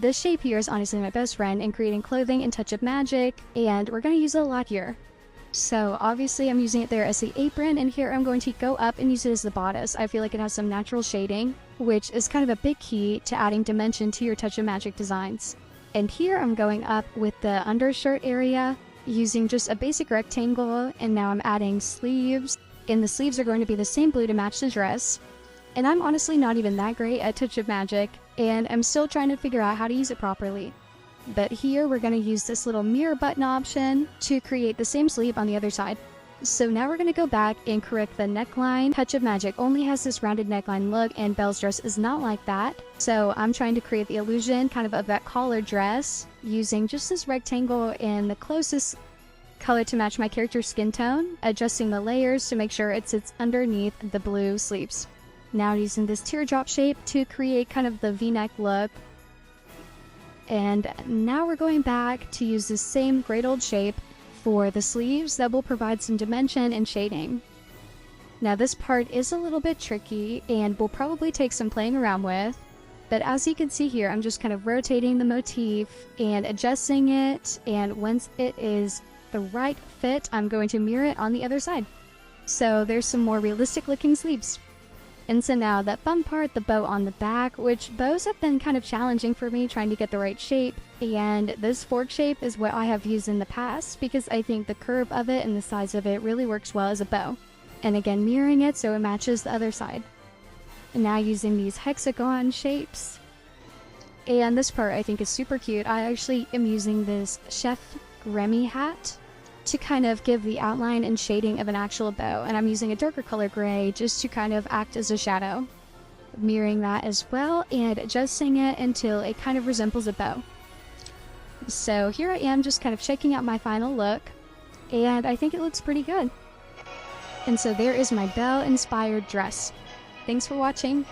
this shape here is honestly my best friend in creating clothing and touch of magic, and we're going to use it a lot here. So obviously I'm using it there as the apron, and here I'm going to go up and use it as the bodice. I feel like it has some natural shading, which is kind of a big key to adding dimension to your touch of magic designs. And here I'm going up with the undershirt area, using just a basic rectangle, and now I'm adding sleeves, and the sleeves are going to be the same blue to match the dress. And I'm honestly not even that great at touch of magic, and I'm still trying to figure out how to use it properly. But here we're going to use this little mirror button option to create the same sleeve on the other side. So now we're going to go back and correct the neckline. Touch of Magic only has this rounded neckline look, and Belle's dress is not like that. So I'm trying to create the illusion kind of that collared dress using just this rectangle in the closest color to match my character's skin tone, adjusting the layers to make sure it sits underneath the blue sleeves. Now using this teardrop shape to create kind of the v-neck look. And now we're going back to use the same great old shape for the sleeves that will provide some dimension and shading. Now this part is a little bit tricky and will probably take some playing around with, but as you can see here, I'm just kind of rotating the motif and adjusting it, and once it is the right fit, I'm going to mirror it on the other side. So there's some more realistic looking sleeves. And so now that fun part, the bow on the back, which bows have been kind of challenging for me trying to get the right shape, and this fork shape is what I have used in the past because I think the curve of it and the size of it really works well as a bow. And again, mirroring it so it matches the other side. And now using these hexagon shapes. And this part I think is super cute. I actually am using this Chef Remy hat to kind of give the outline and shading of an actual bow, and I'm using a darker color gray just to kind of act as a shadow. Mirroring that as well and adjusting it until it kind of resembles a bow. So here I am just kind of checking out my final look, and I think it looks pretty good. And so there is my Belle inspired dress. Thanks for watching.